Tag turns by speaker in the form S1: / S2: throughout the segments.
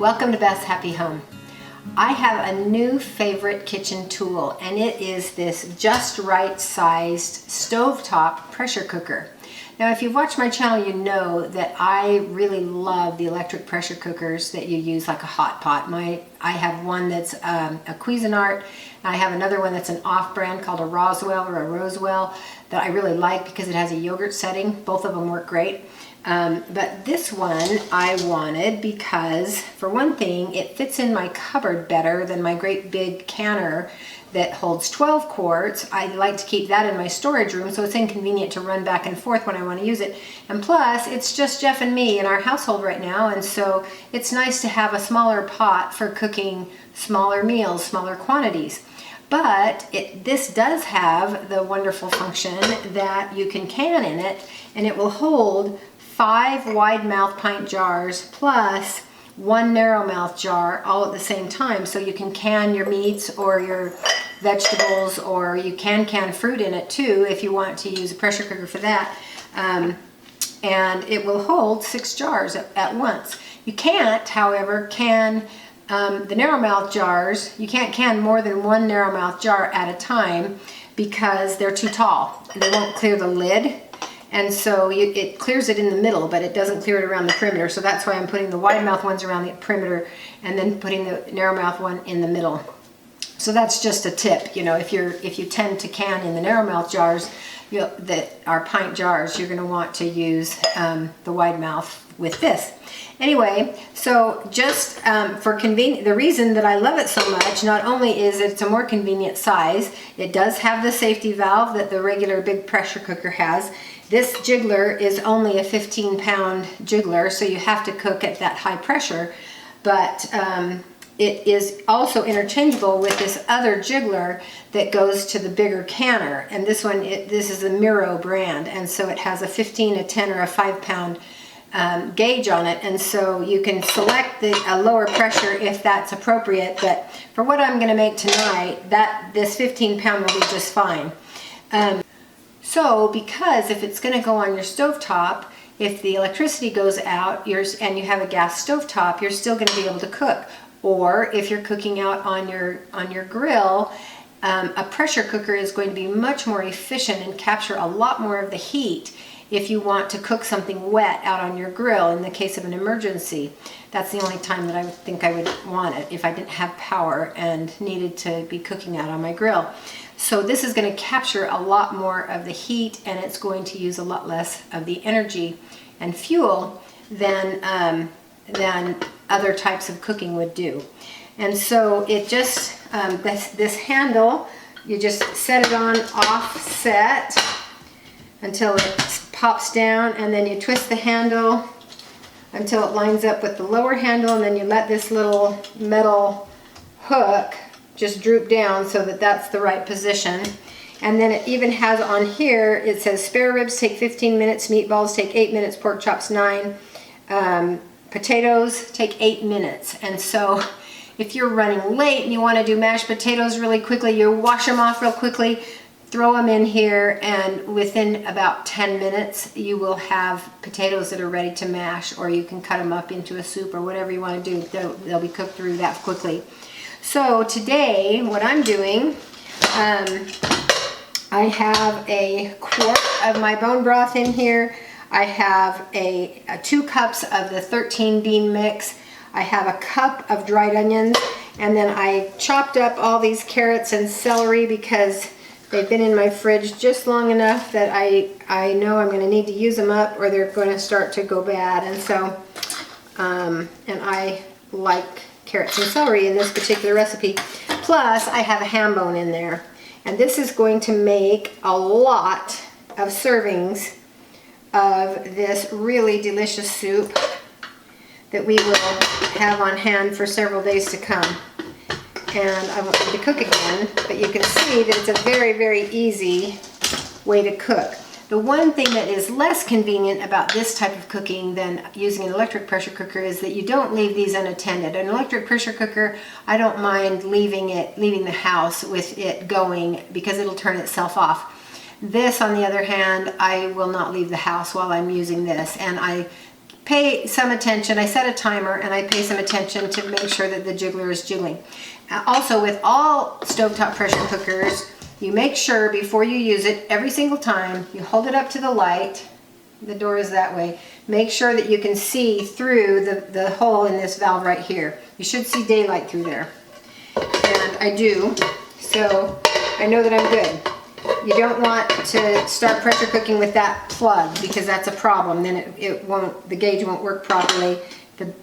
S1: Welcome to Beth's Happy Home. I have a new favorite kitchen tool, and it is this just right sized stovetop pressure cooker. Now, if you've watched my channel, you know that I really love the electric pressure cookers that you use like a hot pot. I have one that's a Cuisinart. I have another one that's an off-brand called a Roswell or a Rosewell that I really like because it has a yogurt setting. Both of them work great. But this one I wanted because, for one thing, it fits in my cupboard better than my great big canner that holds 12 quarts. I like to keep that in my storage room, so it's inconvenient to run back and forth when I want to use it. And plus, it's just Jeff and me in our household right now, and so it's nice to have a smaller pot for cooking smaller meals, smaller quantities. But this does have the wonderful function that you can can in it, and it will hold 5 wide mouth pint jars plus 1 narrow mouth jar all at the same time. So you can can your meats or your vegetables, or you can fruit in it too if you want to use a pressure cooker for that. And it will hold 6 jars at once. You can't, however, can the narrow mouth jars. You can't can more than 1 narrow mouth jar at a time because they're too tall. They won't clear the lid. And so it clears it in the middle, but it doesn't clear it around the perimeter. So that's why I'm putting the wide mouth ones around the perimeter and then putting the narrow mouth one in the middle. So that's just a tip. You know, if you tend to can in the narrow mouth jars that are pint jars, you're going to want to use the wide mouth with this. Anyway, so just for convenience, the reason that I love it so much, not only is it's a more convenient size, it does have the safety valve that the regular big pressure cooker has. This jiggler is only a 15-pound jiggler, so you have to cook at that high pressure, but it is also interchangeable with this other jiggler that goes to the bigger canner. And this one, this is the Miro brand, and so it has a 15, a 10, or a 5-pound gauge on it, and so you can select a lower pressure if that's appropriate. But for what I'm going to make tonight, this 15-pound will be just fine. So because if it's going to go on your stovetop, if the electricity goes out and you have a gas stovetop, you're still going to be able to cook. Or if you're cooking out on your grill, a pressure cooker is going to be much more efficient and capture a lot more of the heat if you want to cook something wet out on your grill in the case of an emergency. That's the only time that I would think I would want it, if I didn't have power and needed to be cooking out on my grill. So this is going to capture a lot more of the heat, and it's going to use a lot less of the energy and fuel than other types of cooking would do. And so it just, this handle, you just set it on offset until it pops down, and then you twist the handle until it lines up with the lower handle, and then you let this little metal hook just droop down so that that's the right position. And then it even has on here, it says spare ribs take 15 minutes, meatballs take 8 minutes, pork chops 9, potatoes take 8 minutes. And so if you're running late and you want to do mashed potatoes really quickly, you wash them off real quickly, throw them in here, and within about 10 minutes you will have potatoes that are ready to mash, or you can cut them up into a soup or whatever you want to do. They'll be cooked through that quickly. So today what I'm doing, I have a quart of my bone broth in here. I have 2 cups of the 13 bean mix. I have a cup of dried onions, and then I chopped up all these carrots and celery because they've been in my fridge just long enough that I know I'm going to need to use them up, or they're going to start to go bad. And so, and I like carrots and celery in this particular recipe. Plus, I have a ham bone in there. And this is going to make a lot of servings of this really delicious soup that we will have on hand for several days to come. And I won't need to cook again, but you can see that it's a very, very easy way to cook. The one thing that is less convenient about this type of cooking than using an electric pressure cooker is that you don't leave these unattended. An electric pressure cooker, I don't mind leaving the house with it going because it'll turn itself off. This, on the other hand, I will not leave the house while I'm using this, and I pay some attention. I set a timer and I pay some attention to make sure that the jiggler is jiggling. Also, with all stovetop pressure cookers, you make sure before you use it, every single time, you hold it up to the light. The door is that way. Make sure that you can see through the hole in this valve right here. You should see daylight through there. And I do, so I know that I'm good. You don't want to start pressure cooking with that plug because that's a problem. Then the gauge won't work properly.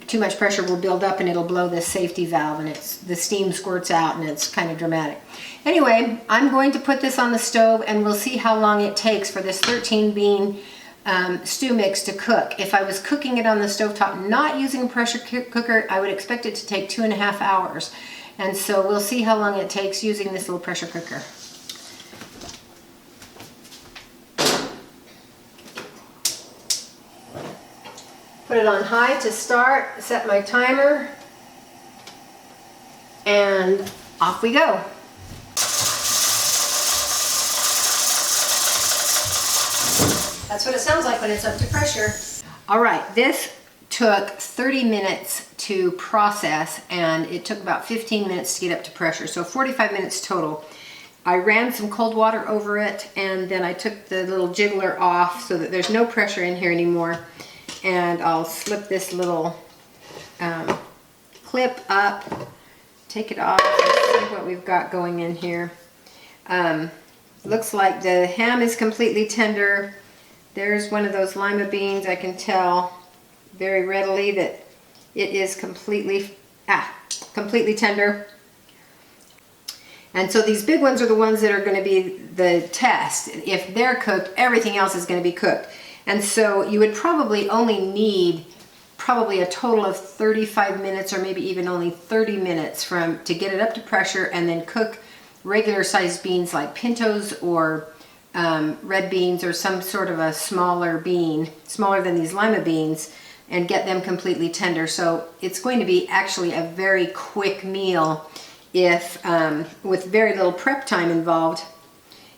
S1: Too much pressure will build up and it'll blow this safety valve, and the steam squirts out and it's kind of dramatic. Anyway, I'm going to put this on the stove and we'll see how long it takes for this 13 bean stew mix to cook. If I was cooking it on the stovetop, not using a pressure cooker, I would expect it to take 2.5 hours. And so we'll see how long it takes using this little pressure cooker. Put it on high to start, set my timer, and off we go. That's what it sounds like when it's up to pressure. All right, this took 30 minutes to process and it took about 15 minutes to get up to pressure, so 45 minutes total. I ran some cold water over it and then I took the little jiggler off so that there's no pressure in here anymore. And I'll slip this little clip up, take it off, and see what we've got going in here. Looks like the ham is completely tender. There's one of those lima beans. I can tell very readily that it is completely tender. And so these big ones are the ones that are going to be the test. If they're cooked, everything else is going to be cooked. And so you would probably only need a total of 35 minutes or maybe even only 30 minutes to get it up to pressure and then cook regular sized beans like pintos or red beans or some sort of a smaller bean, smaller than these lima beans, and get them completely tender. So it's going to be actually a very quick meal if with very little prep time involved.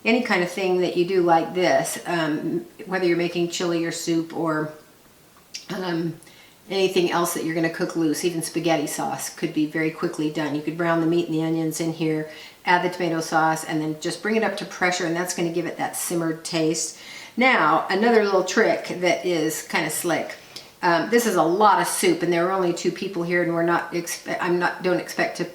S1: Any kind of thing that you do like this, whether you're making chili or soup or anything else that you're going to cook loose, even spaghetti sauce could be very quickly done. You could brown the meat and the onions in here, add the tomato sauce, and then just bring it up to pressure, and that's going to give it that simmered taste. Now, another little trick that is kind of slick. This is a lot of soup, and there are only 2 people here, and don't expect to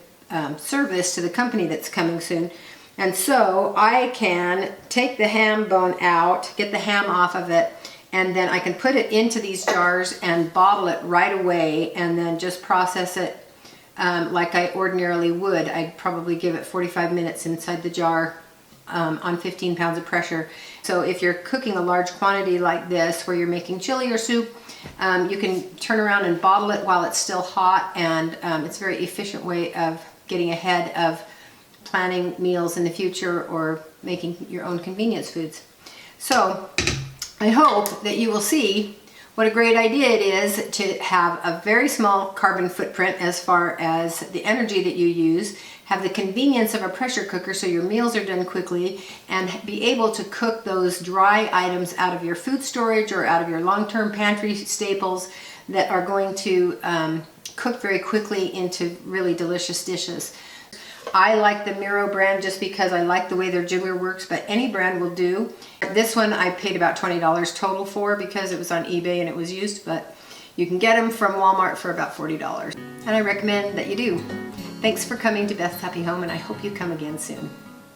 S1: serve this to the company that's coming soon. And so I can take the ham bone out, get the ham off of it, and then I can put it into these jars and bottle it right away and then just process it like I ordinarily would. I'd probably give it 45 minutes inside the jar on 15 pounds of pressure. So if you're cooking a large quantity like this where you're making chili or soup, you can turn around and bottle it while it's still hot, and it's a very efficient way of getting ahead of planning meals in the future or making your own convenience foods. So I hope that you will see what a great idea it is to have a very small carbon footprint as far as the energy that you use, have the convenience of a pressure cooker so your meals are done quickly, and be able to cook those dry items out of your food storage or out of your long-term pantry staples that are going to cook very quickly into really delicious dishes. I like the Miro brand just because I like the way their jiggler works, but any brand will do. This one I paid about $20 total for because it was on eBay and it was used, but you can get them from Walmart for about $40. And I recommend that you do. Thanks for coming to Beth's Happy Home, and I hope you come again soon.